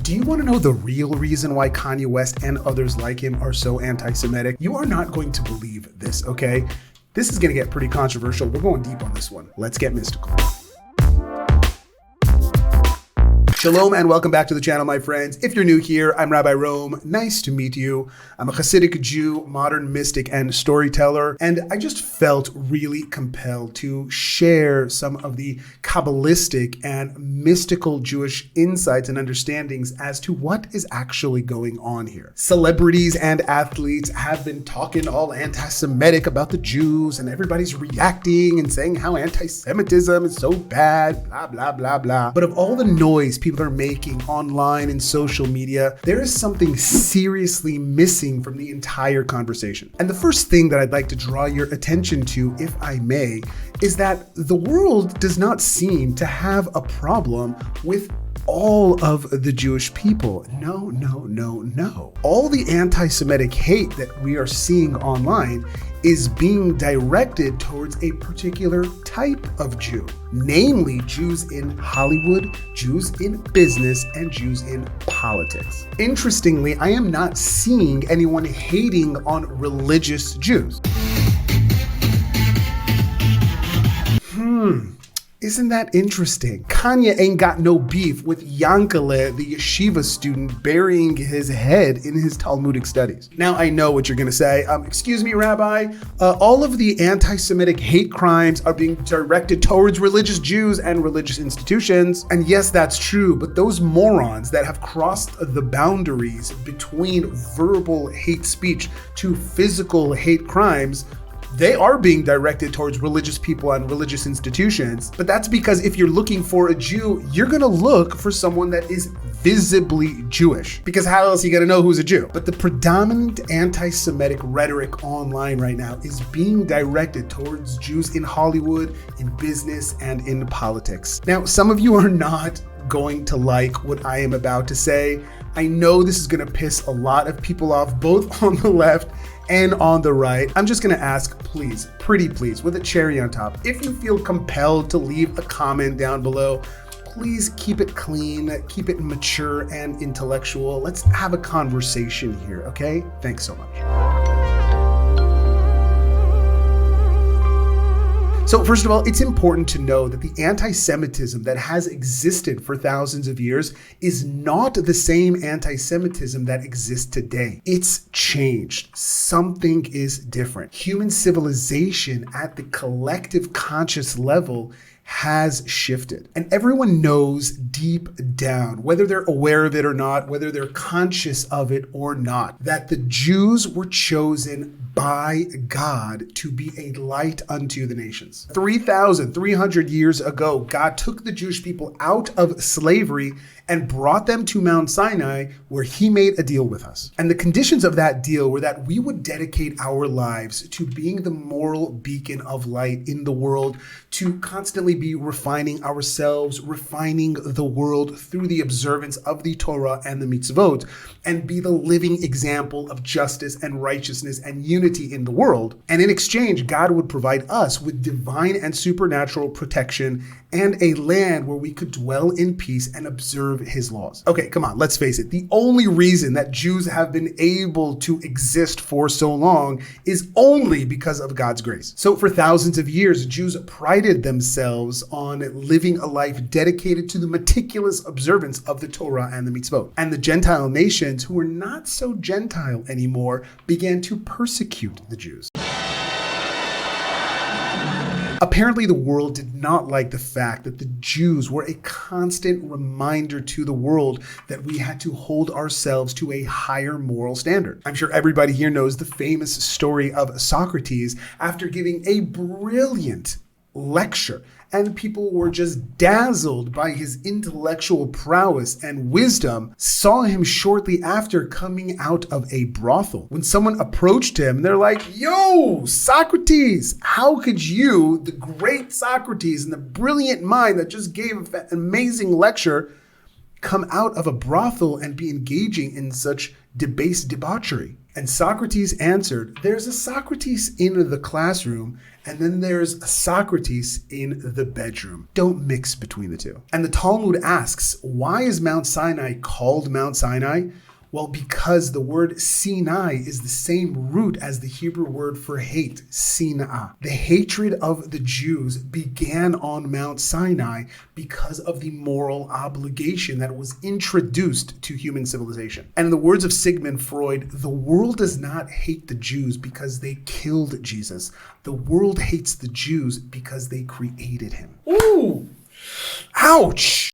Do you want to know the real reason why Kanye West and others like him are so anti-Semitic? You are not going to believe this, okay? This is going to get pretty controversial. We're going deep on this one. Let's get mystical. Shalom and welcome back to the channel, my friends. If you're new here, I'm Rabbi Rome. Nice to meet you. I'm a Hasidic Jew, modern mystic, and storyteller, and I just felt really compelled to share some of the Kabbalistic and mystical Jewish insights and understandings as to what is actually going on here. Celebrities and athletes have been talking all anti-Semitic about the Jews, and everybody's reacting and saying how anti-Semitism is so bad, blah, blah, blah, blah. But of all the noise people are making online and social media, there is something seriously missing from the entire conversation. And the first thing that I'd like to draw your attention to, if I may, is that the world does not seem to have a problem with all of the Jewish people. No, no, no, no. All the anti-Semitic hate that we are seeing online is being directed towards a particular type of Jew, namely Jews in Hollywood, Jews in business, and Jews in politics. Interestingly, I am not seeing anyone hating on religious Jews. Isn't that interesting? Kanye ain't got no beef with Yankele, the yeshiva student burying his head in his Talmudic studies. Now I know what you're gonna say. Excuse me, Rabbi, all of the anti-Semitic hate crimes are being directed towards religious Jews and religious institutions. And yes, that's true, but those morons that have crossed the boundaries between verbal hate speech to physical hate crimes, they are being directed towards religious people and religious institutions. But that's because if you're looking for a Jew, you're gonna look for someone that is visibly Jewish, because how else are you gonna know who's a Jew? But the predominant anti-Semitic rhetoric online right now is being directed towards Jews in Hollywood, in business, and in politics. Now, some of you are not going to like what I am about to say. I know this is gonna piss a lot of people off, both on the left and on the right. I'm just gonna ask, please, pretty please, with a cherry on top, if you feel compelled to leave a comment down below, please keep it clean, keep it mature and intellectual. Let's have a conversation here, okay? Thanks so much. So first of all, it's important to know that the anti-Semitism that has existed for thousands of years is not the same anti-Semitism that exists today. It's changed. Something is different. Human civilization at the collective conscious level has shifted. And everyone knows deep down, whether they're aware of it or not, whether they're conscious of it or not, that the Jews were chosen by God to be a light unto the nations. 3,300 years ago, God took the Jewish people out of slavery and brought them to Mount Sinai, where he made a deal with us. And the conditions of that deal were that we would dedicate our lives to being the moral beacon of light in the world, to constantly be refining ourselves, refining the world through the observance of the Torah and the mitzvot, and be the living example of justice and righteousness and unity in the world. And in exchange, God would provide us with divine and supernatural protection and a land where we could dwell in peace and observe his laws. Okay, come on, let's face it. The only reason that Jews have been able to exist for so long is only because of God's grace. So for thousands of years, Jews prided themselves on living a life dedicated to the meticulous observance of the Torah and the mitzvot. And the Gentile nations, who were not so Gentile anymore, began to persecute the Jews. Apparently, the world did not like the fact that the Jews were a constant reminder to the world that we had to hold ourselves to a higher moral standard. I'm sure everybody here knows the famous story of Socrates after giving a brilliant lecture, and people were just dazzled by his intellectual prowess and wisdom, saw him shortly after coming out of a brothel. When someone approached him, they're like, "Yo, Socrates, how could you, the great Socrates and the brilliant mind that just gave an amazing lecture, come out of a brothel and be engaging in such debase debauchery. And Socrates answered, there's a Socrates in the classroom, and then there's a Socrates in the bedroom. Don't mix between the two. And the Talmud asks, why is Mount Sinai called Mount Sinai? Well, because the word Sinai is the same root as the Hebrew word for hate, sinah. The hatred of the Jews began on Mount Sinai because of the moral obligation that was introduced to human civilization. And in the words of Sigmund Freud, the world does not hate the Jews because they killed Jesus. The world hates the Jews because they created him. Ooh! Ouch!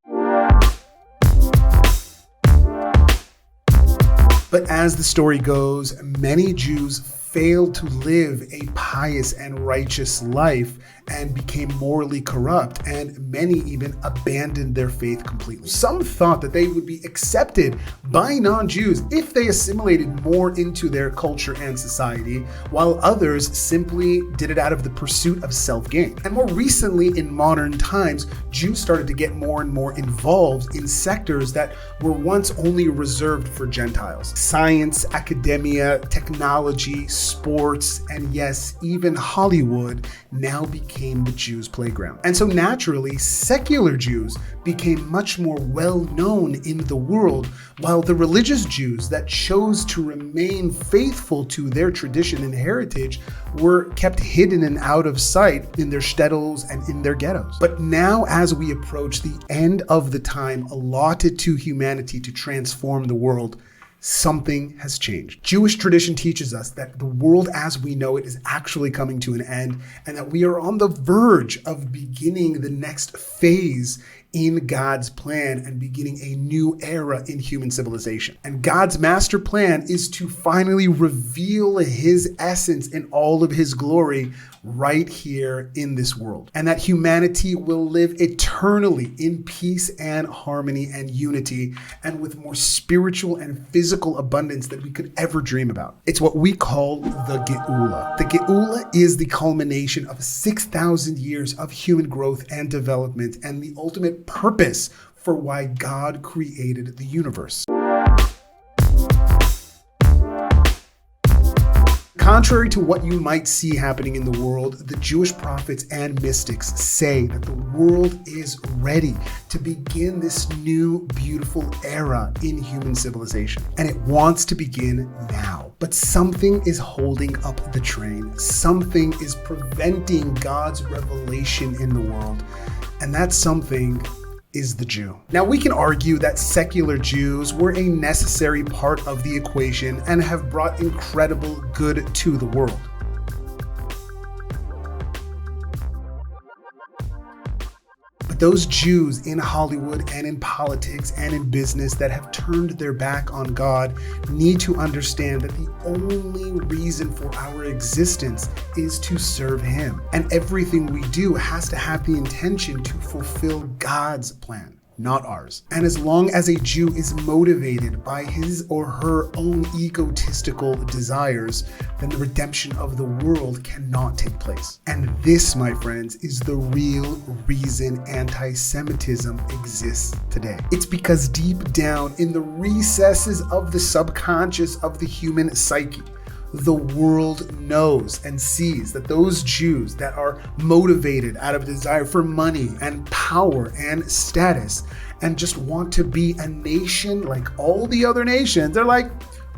But as the story goes, many Jews failed to live a pious and righteous life and became morally corrupt, and many even abandoned their faith completely. Some thought that they would be accepted by non-Jews if they assimilated more into their culture and society, while others simply did it out of the pursuit of self-gain. And more recently, in modern times, Jews started to get more and more involved in sectors that were once only reserved for Gentiles. Science, academia, technology, sports, and yes, even Hollywood now became the Jews' playground. And so naturally, secular Jews became much more well known in the world, while the religious Jews that chose to remain faithful to their tradition and heritage were kept hidden and out of sight in their shtetls and in their ghettos. But now, as we approach the end of the time allotted to humanity to transform the world, something has changed. Jewish tradition teaches us that the world as we know it is actually coming to an end, and that we are on the verge of beginning the next phase in God's plan and beginning a new era in human civilization. And God's master plan is to finally reveal his essence in all of his glory right here in this world. And that humanity will live eternally in peace and harmony and unity, and with more spiritual and physical abundance than we could ever dream about. It's what we call the Geula. The Geula is the culmination of 6,000 years of human growth and development, and the ultimate purpose for why God created the universe. Contrary to what you might see happening in the world, the Jewish prophets and mystics say that the world is ready to begin this new, beautiful era in human civilization. And it wants to begin now. But something is holding up the train. Something is preventing God's revelation in the world. And that something is the Jew. Now, we can argue that secular Jews were a necessary part of the equation and have brought incredible good to the world. But those Jews in Hollywood and in politics and in business that have turned their back on God need to understand that the only reason for our existence is to serve Him. And everything we do has to have the intention to fulfill God's plan, not ours. And as long as a Jew is motivated by his or her own egotistical desires, then the redemption of the world cannot take place. And this, my friends, is the real reason anti-Semitism exists today. It's because deep down in the recesses of the subconscious of the human psyche, the world knows and sees that those Jews that are motivated out of a desire for money and power and status and just want to be a nation like all the other nations, they're like,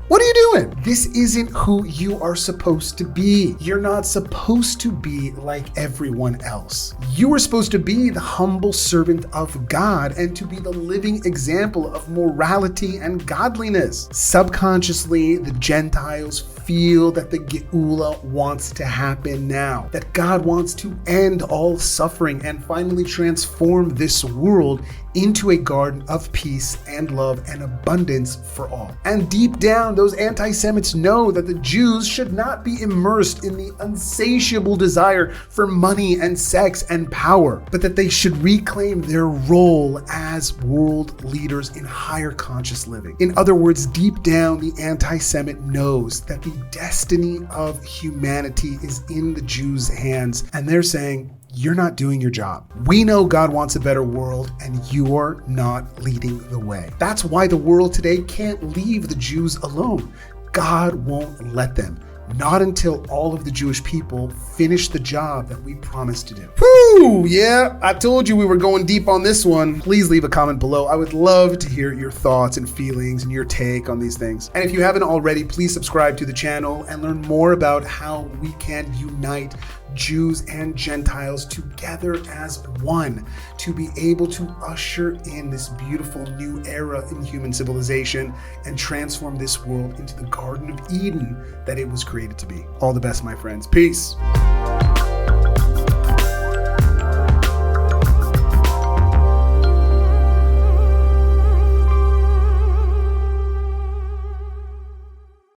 what are you doing? This isn't who you are supposed to be. You're not supposed to be like everyone else. You are supposed to be the humble servant of God and to be the living example of morality and godliness. Subconsciously, the Gentiles feel that the Geula wants to happen now, that God wants to end all suffering and finally transform this world into a garden of peace and love and abundance for all. And deep down, those anti-Semites know that the Jews should not be immersed in the insatiable desire for money and sex and power, but that they should reclaim their role as world leaders in higher conscious living. In other words, deep down, the anti-Semite knows that the destiny of humanity is in the Jews' hands, and they're saying, you're not doing your job. We know God wants a better world, and you're not leading the way. That's why the world today can't leave the Jews alone. God won't let them. Not until all of the Jewish people finish the job that we promised to do. Whew, yeah, I told you we were going deep on this one. Please leave a comment below. I would love to hear your thoughts and feelings and your take on these things. And if you haven't already, please subscribe to the channel and learn more about how we can unite Jews and Gentiles together as one to be able to usher in this beautiful new era in human civilization and transform this world into the Garden of Eden that it was created to be. All the best, my friends. Peace.